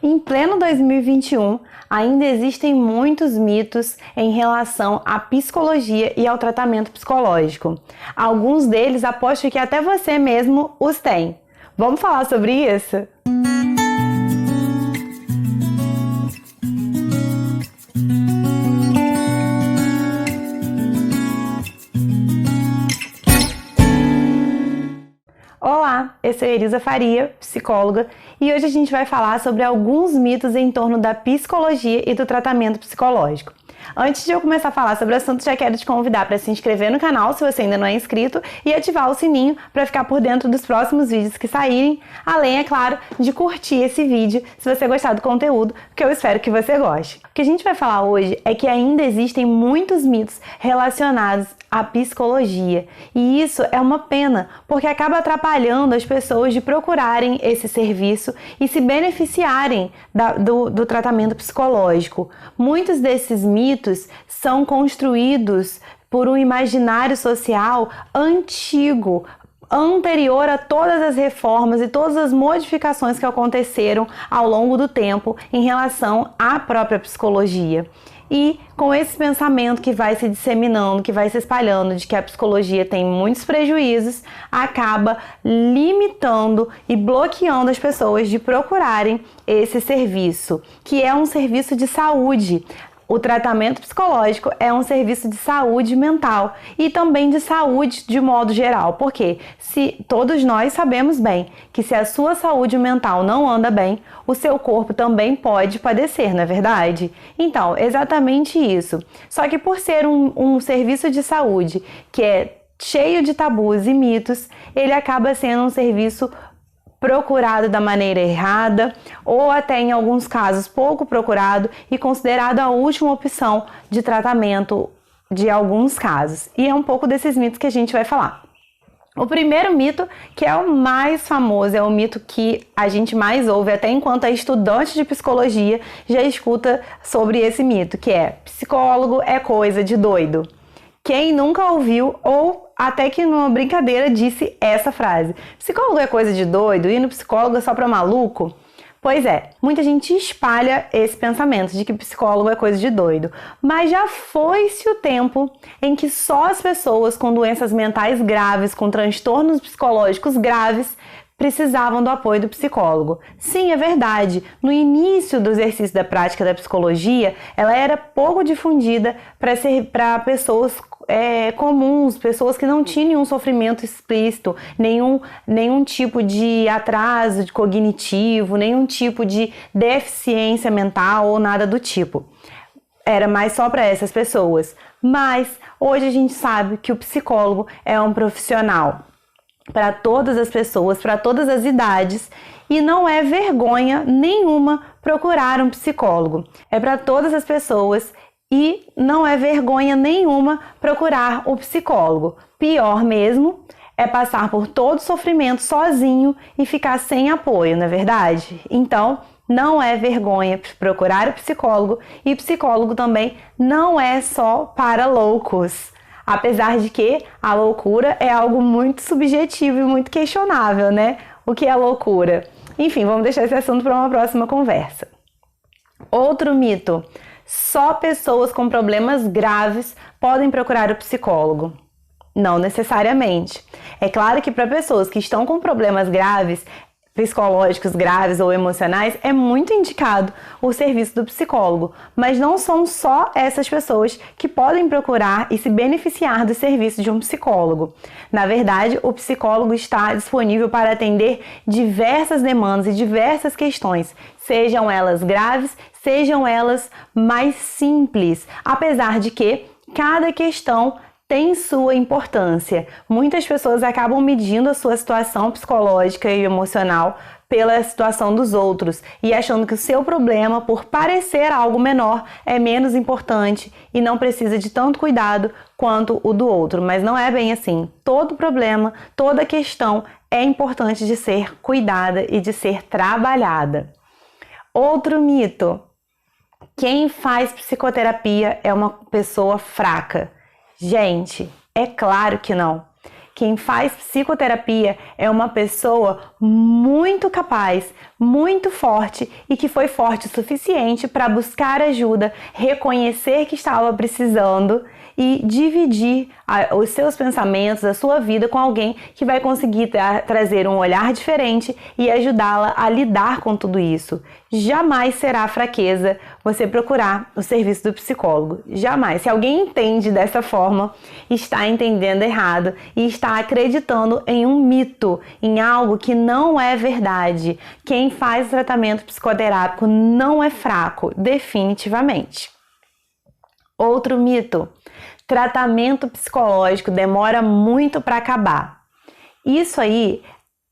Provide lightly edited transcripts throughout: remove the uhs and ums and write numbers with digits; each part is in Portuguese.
Em pleno 2021, ainda existem muitos mitos em relação à psicologia e ao tratamento psicológico. Alguns deles aposto que até você mesmo os tem. Vamos falar sobre isso? Olá, eu sou Elisa Faria, psicóloga, e hoje a gente vai falar sobre alguns mitos em torno da psicologia e do tratamento psicológico. Antes de eu começar a falar sobre o assunto, já quero te convidar para se inscrever no canal se você ainda não é inscrito e ativar o sininho para ficar por dentro dos próximos vídeos que saírem, além, é claro, de curtir esse vídeo se você gostar do conteúdo, que eu espero que você goste. O que a gente vai falar hoje é que ainda existem muitos mitos relacionados à psicologia, e isso é uma pena, porque acaba atrapalhando as pessoas de procurarem esse serviço e se beneficiarem do tratamento psicológico. Muitos desses mitos são construídos por um imaginário social antigo, anterior a todas as reformas e todas as modificações que aconteceram ao longo do tempo em relação à própria psicologia. E com esse pensamento que vai se disseminando, que vai se espalhando de que a psicologia tem muitos prejuízos, acaba limitando e bloqueando as pessoas de procurarem esse serviço, que é um serviço de saúde. O tratamento psicológico é um serviço de saúde mental e também de saúde de modo geral, porque todos nós sabemos bem que se a sua saúde mental não anda bem, o seu corpo também pode padecer, não é verdade? Então, exatamente isso. Só que por ser um serviço de saúde que é cheio de tabus e mitos, ele acaba sendo um serviço procurado da maneira errada ou até em alguns casos pouco procurado e considerado a última opção de tratamento de alguns casos. E é um pouco desses mitos que a gente vai falar. O primeiro mito, que é o mais famoso, é o mito que a gente mais ouve, até enquanto é estudante de psicologia, já escuta sobre esse mito, que é: psicólogo é coisa de doido. Quem nunca ouviu ou até que numa brincadeira disse essa frase: psicólogo é coisa de doido, ir no psicólogo é só pra maluco? Pois é, muita gente espalha esse pensamento de que psicólogo é coisa de doido, mas já foi-se o tempo em que só as pessoas com doenças mentais graves, com transtornos psicológicos graves, precisavam do apoio do psicólogo. Sim, é verdade. No início do exercício da prática da psicologia, ela era pouco difundida para pessoas comuns, pessoas que não tinham nenhum sofrimento explícito, nenhum tipo de atraso cognitivo, nenhum tipo de deficiência mental ou nada do tipo. Era mais só para essas pessoas. Mas hoje a gente sabe que o psicólogo é um profissional para todas as pessoas, para todas as idades, e não é vergonha nenhuma procurar um psicólogo. É para todas as pessoas e não é vergonha nenhuma procurar o psicólogo. Pior mesmo é passar por todo o sofrimento sozinho e ficar sem apoio, não é verdade? Então, não é vergonha procurar o psicólogo, e psicólogo também não é só para loucos. Apesar de que a loucura é algo muito subjetivo e muito questionável, né? O que é loucura? Enfim, vamos deixar esse assunto para uma próxima conversa. Outro mito: só pessoas com problemas graves podem procurar o psicólogo. Não necessariamente. É claro que para pessoas que estão com problemas graves, psicológicos graves ou emocionais, é muito indicado o serviço do psicólogo, mas não são só essas pessoas que podem procurar e se beneficiar do serviço de um psicólogo. Na verdade, o psicólogo está disponível para atender diversas demandas e diversas questões, sejam elas graves, sejam elas mais simples, apesar de que cada questão tem sua importância. Muitas pessoas acabam medindo a sua situação psicológica e emocional pela situação dos outros e achando que o seu problema, por parecer algo menor, é menos importante e não precisa de tanto cuidado quanto o do outro. Mas não é bem assim. Todo problema, toda questão é importante de ser cuidada e de ser trabalhada. Outro mito: quem faz psicoterapia é uma pessoa fraca. Gente, é claro que não. Quem faz psicoterapia é uma pessoa muito capaz, muito forte e que foi forte o suficiente para buscar ajuda, reconhecer que estava precisando e dividir os seus pensamentos, a sua vida com alguém que vai conseguir trazer um olhar diferente e ajudá-la a lidar com tudo isso. Jamais será fraqueza você procurar o serviço do psicólogo. Jamais. Se alguém entende dessa forma, está entendendo errado e está acreditando em um mito, em algo que não é verdade. Quem faz tratamento psicoterápico não é fraco, definitivamente. Outro mito: tratamento psicológico demora muito para acabar. Isso aí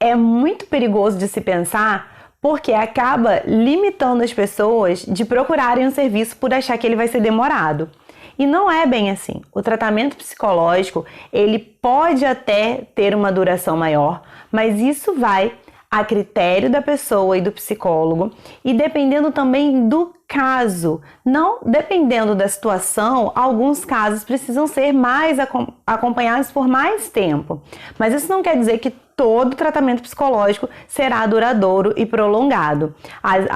é muito perigoso de se pensar, porque acaba limitando as pessoas de procurarem um serviço por achar que ele vai ser demorado. E não é bem assim. O tratamento psicológico, ele pode até ter uma duração maior, mas isso vai a critério da pessoa e do psicólogo e dependendo também do caso. Não dependendo da situação, alguns casos precisam ser mais acompanhados por mais tempo. Mas isso não quer dizer que todo tratamento psicológico será duradouro e prolongado.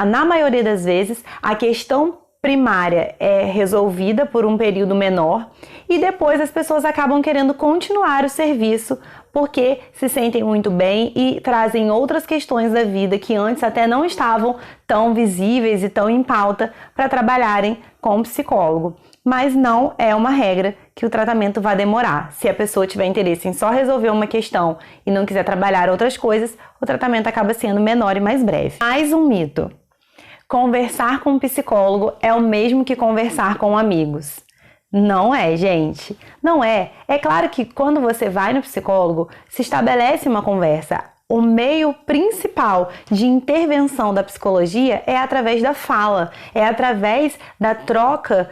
Na maioria das vezes, a questão primária é resolvida por um período menor e depois as pessoas acabam querendo continuar o serviço porque se sentem muito bem e trazem outras questões da vida que antes até não estavam tão visíveis e tão em pauta para trabalharem com o psicólogo. Mas não é uma regra que o tratamento vai demorar. Se a pessoa tiver interesse em só resolver uma questão e não quiser trabalhar outras coisas, o tratamento acaba sendo menor e mais breve. Mais um mito: conversar com um psicólogo é o mesmo que conversar com amigos. Não é, gente. Não é. É claro que quando você vai no psicólogo, se estabelece uma conversa. O meio principal de intervenção da psicologia é através da fala, é através da troca,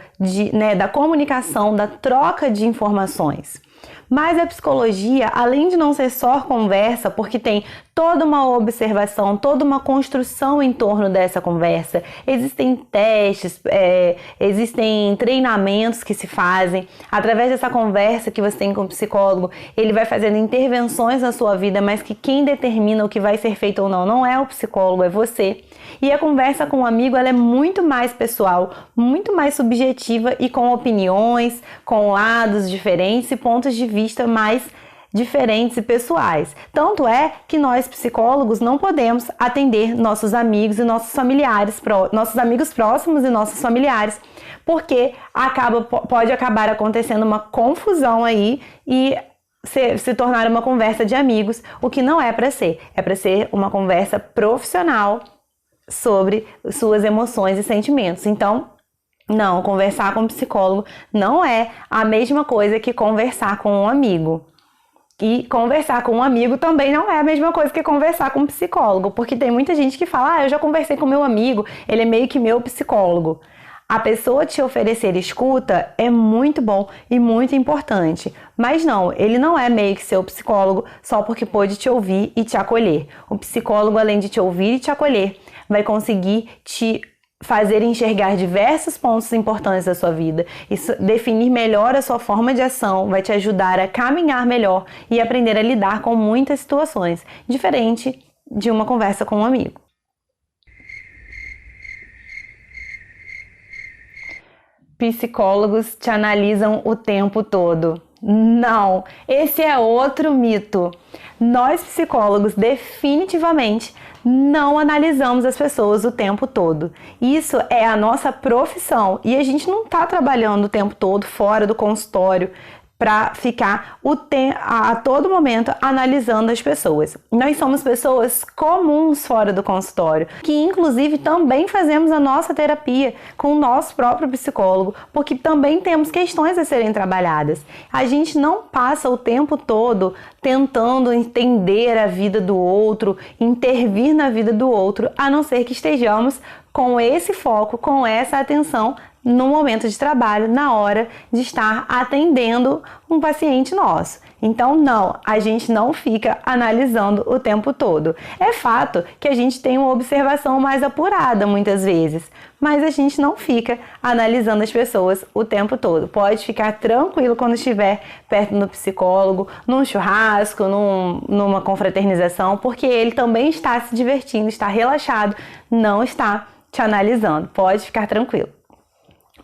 da comunicação, da troca de informações. Mas a psicologia, além de não ser só conversa, porque tem toda uma observação, toda uma construção em torno dessa conversa, existem testes, existem treinamentos que se fazem. Através dessa conversa que você tem com o psicólogo, ele vai fazendo intervenções na sua vida, mas que quem determina o que vai ser feito ou não é o psicólogo, é você. E a conversa com um amigo, ela é muito mais pessoal, muito mais subjetiva e com opiniões, com lados diferentes e pontos de vista mais diferentes e pessoais. Tanto é que nós psicólogos não podemos atender nossos amigos e nossos familiares, nossos amigos próximos e nossos familiares, porque pode acabar acontecendo uma confusão aí e se tornar uma conversa de amigos, o que não é para ser. É para ser uma conversa profissional sobre suas emoções e sentimentos. Então, não, conversar com um psicólogo não é a mesma coisa que conversar com um amigo. E conversar com um amigo também não é a mesma coisa que conversar com um psicólogo, porque tem muita gente que fala, eu já conversei com meu amigo, ele é meio que meu psicólogo. A pessoa te oferecer escuta é muito bom e muito importante, mas não, ele não é meio que seu psicólogo só porque pôde te ouvir e te acolher. O psicólogo, além de te ouvir e te acolher, vai conseguir te fazer enxergar diversos pontos importantes da sua vida, isso, definir melhor a sua forma de ação, vai te ajudar a caminhar melhor e aprender a lidar com muitas situações, diferente de uma conversa com um amigo. Psicólogos te analisam o tempo todo. Não, esse é outro mito. Nós psicólogos definitivamente não analisamos as pessoas o tempo todo. Isso é a nossa profissão e a gente não está trabalhando o tempo todo fora do consultório para ficar a todo momento analisando as pessoas. Nós somos pessoas comuns fora do consultório, que inclusive também fazemos a nossa terapia com o nosso próprio psicólogo, porque também temos questões a serem trabalhadas. A gente não passa o tempo todo tentando entender a vida do outro, intervir na vida do outro, a não ser que estejamos com esse foco, com essa atenção no momento de trabalho, na hora de estar atendendo um paciente nosso. Então, não, a gente não fica analisando o tempo todo. É fato que a gente tem uma observação mais apurada muitas vezes, mas a gente não fica analisando as pessoas o tempo todo. Pode ficar tranquilo quando estiver perto do psicólogo, num churrasco, numa confraternização, porque ele também está se divertindo, está relaxado, não está te analisando. Pode ficar tranquilo.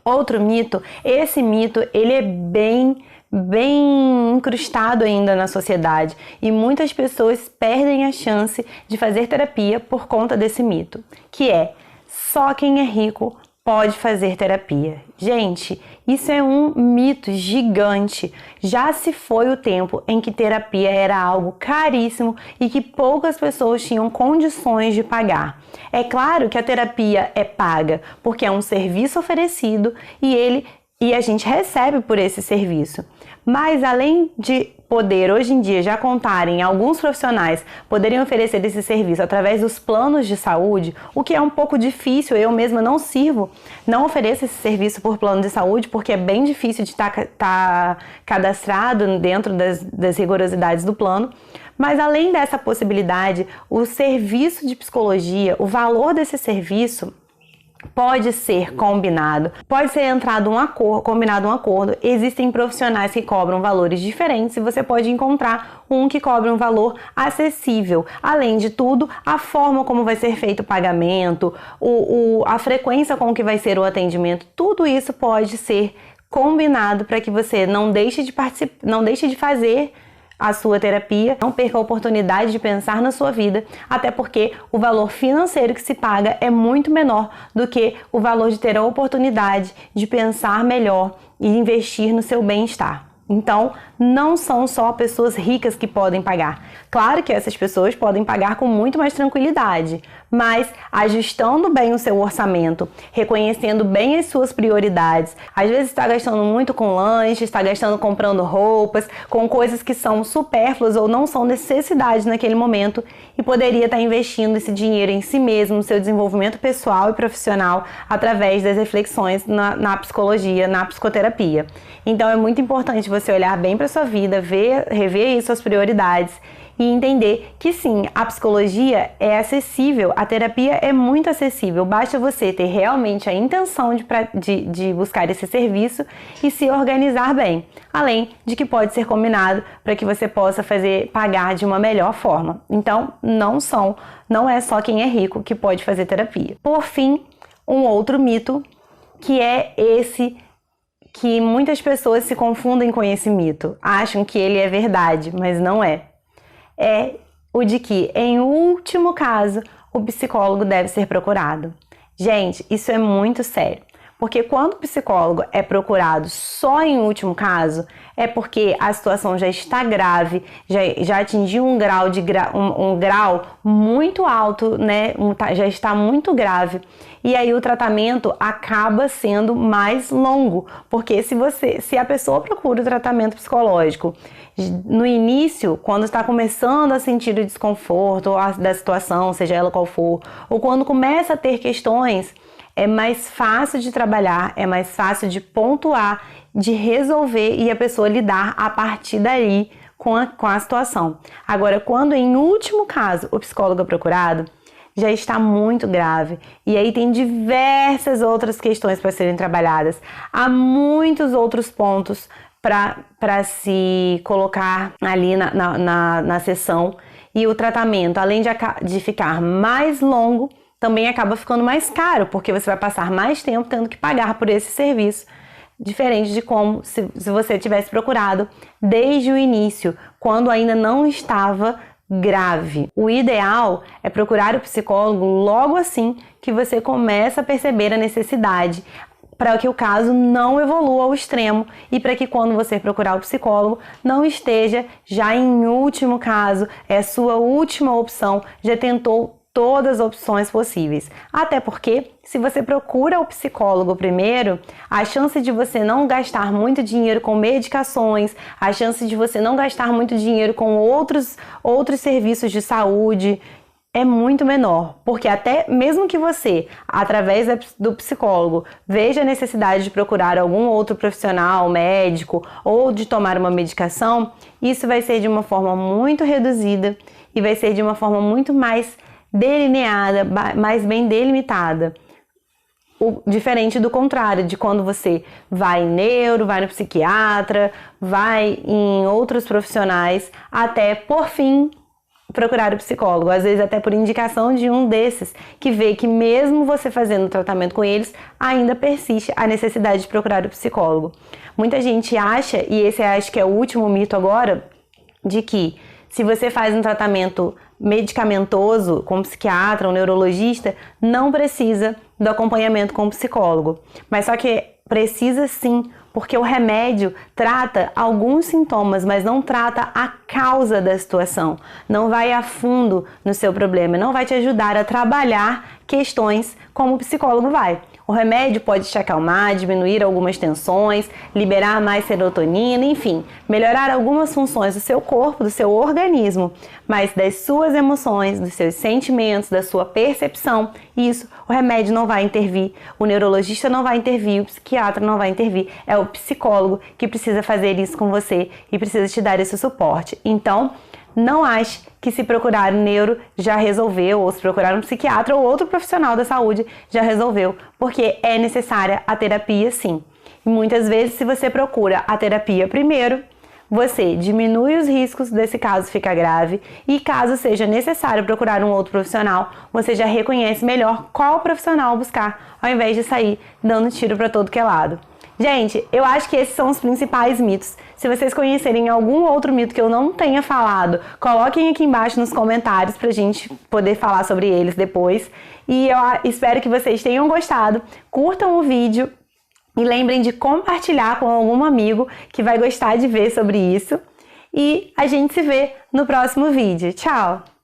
Outro mito, esse mito, ele é bem incrustado ainda na sociedade e muitas pessoas perdem a chance de fazer terapia por conta desse mito, que é só quem é rico pode fazer terapia. Gente, isso é um mito gigante. Já se foi o tempo em que terapia era algo caríssimo e que poucas pessoas tinham condições de pagar. É claro que a terapia é paga, porque é um serviço oferecido e a gente recebe por esse serviço. Mas além de poder, hoje em dia, já contarem alguns profissionais poderem oferecer esse serviço através dos planos de saúde, o que é um pouco difícil, eu mesma não ofereço esse serviço por plano de saúde, porque é bem difícil de estar cadastrado dentro das rigorosidades do plano. Mas além dessa possibilidade, o serviço de psicologia, o valor desse serviço pode ser combinado, pode ser combinado um acordo. Existem profissionais que cobram valores diferentes e você pode encontrar um que cobra um valor acessível. Além de tudo, a forma como vai ser feito o pagamento, a frequência com que vai ser o atendimento, tudo isso pode ser combinado para que você não deixe de fazer a sua terapia, não perca a oportunidade de pensar na sua vida, até porque o valor financeiro que se paga é muito menor do que o valor de ter a oportunidade de pensar melhor e investir no seu bem-estar. Então, não são só pessoas ricas que podem pagar. Claro que essas pessoas podem pagar com muito mais tranquilidade, mas ajustando bem o seu orçamento, reconhecendo bem as suas prioridades. Às vezes está gastando muito com lanche, está gastando comprando roupas, com coisas que são supérfluas ou não são necessidade naquele momento e poderia estar investindo esse dinheiro em si mesmo, no seu desenvolvimento pessoal e profissional, através das reflexões na psicologia, na psicoterapia. Então é muito importante você olhar bem para sua vida, rever aí suas prioridades e entender que sim, a psicologia é acessível, a terapia é muito acessível, basta você ter realmente a intenção de buscar esse serviço e se organizar bem, além de que pode ser combinado para que você possa pagar de uma melhor forma. Então, não é só quem é rico que pode fazer terapia. Por fim, um outro mito, que é esse que muitas pessoas se confundem com esse mito, acham que ele é verdade, mas não é. É o de que, em último caso, o psicólogo deve ser procurado. Gente, isso é muito sério, porque quando o psicólogo é procurado só em último caso, é porque a situação já está grave, já atingiu um grau muito alto, né? Já está muito grave. E aí o tratamento acaba sendo mais longo, porque se a pessoa procura o tratamento psicológico no início, quando está começando a sentir o desconforto da situação, seja ela qual for, ou quando começa a ter questões, é mais fácil de trabalhar, é mais fácil de pontuar, de resolver e a pessoa lidar a partir daí com a situação. Agora, quando em último caso o psicólogo é procurado, já está muito grave e aí tem diversas outras questões para serem trabalhadas. Há muitos outros pontos para se colocar ali na sessão e o tratamento, além de ficar mais longo, também acaba ficando mais caro, porque você vai passar mais tempo tendo que pagar por esse serviço, diferente de como se você tivesse procurado desde o início, quando ainda não estava grave. O ideal é procurar o psicólogo logo assim que você começa a perceber a necessidade, para que o caso não evolua ao extremo e para que quando você procurar o psicólogo não esteja já em último caso, é sua última opção, já tentou todas as opções possíveis. Até porque, se você procura o psicólogo primeiro, a chance de você não gastar muito dinheiro com medicações, a chance de você não gastar muito dinheiro com outros serviços de saúde, é muito menor, porque até mesmo que você, através do psicólogo, veja a necessidade de procurar algum outro profissional, médico, ou de tomar uma medicação, isso vai ser de uma forma muito reduzida e vai ser de uma forma muito mais delineada, mais bem delimitada. Diferente do contrário, de quando você vai em neuro, vai no psiquiatra, vai em outros profissionais, até por fim procurar o psicólogo, às vezes até por indicação de um desses, que vê que mesmo você fazendo o tratamento com eles, ainda persiste a necessidade de procurar o psicólogo. Muita gente acha, e esse acho que é o último mito agora, de que se você faz um tratamento medicamentoso com um psiquiatra ou um neurologista, não precisa do acompanhamento com o psicólogo. Mas só que precisa sim, porque o remédio trata alguns sintomas, mas não trata a causa da situação. Não vai a fundo no seu problema, não vai te ajudar a trabalhar questões como o psicólogo vai. O remédio pode te acalmar, diminuir algumas tensões, liberar mais serotonina, enfim, melhorar algumas funções do seu corpo, do seu organismo, mas das suas emoções, dos seus sentimentos, da sua percepção, isso o remédio não vai intervir, o neurologista não vai intervir, o psiquiatra não vai intervir, é o psicólogo que precisa fazer isso com você e precisa te dar esse suporte. Então, não ache que se procurar um neuro já resolveu, ou se procurar um psiquiatra ou outro profissional da saúde já resolveu, porque é necessária a terapia sim. E muitas vezes, se você procura a terapia primeiro, você diminui os riscos desse caso ficar grave e caso seja necessário procurar um outro profissional, você já reconhece melhor qual profissional buscar, ao invés de sair dando tiro para todo que é lado. Gente, eu acho que esses são os principais mitos. Se vocês conhecerem algum outro mito que eu não tenha falado, coloquem aqui embaixo nos comentários pra gente poder falar sobre eles depois. E eu espero que vocês tenham gostado. Curtam o vídeo e lembrem de compartilhar com algum amigo que vai gostar de ver sobre isso. E a gente se vê no próximo vídeo. Tchau!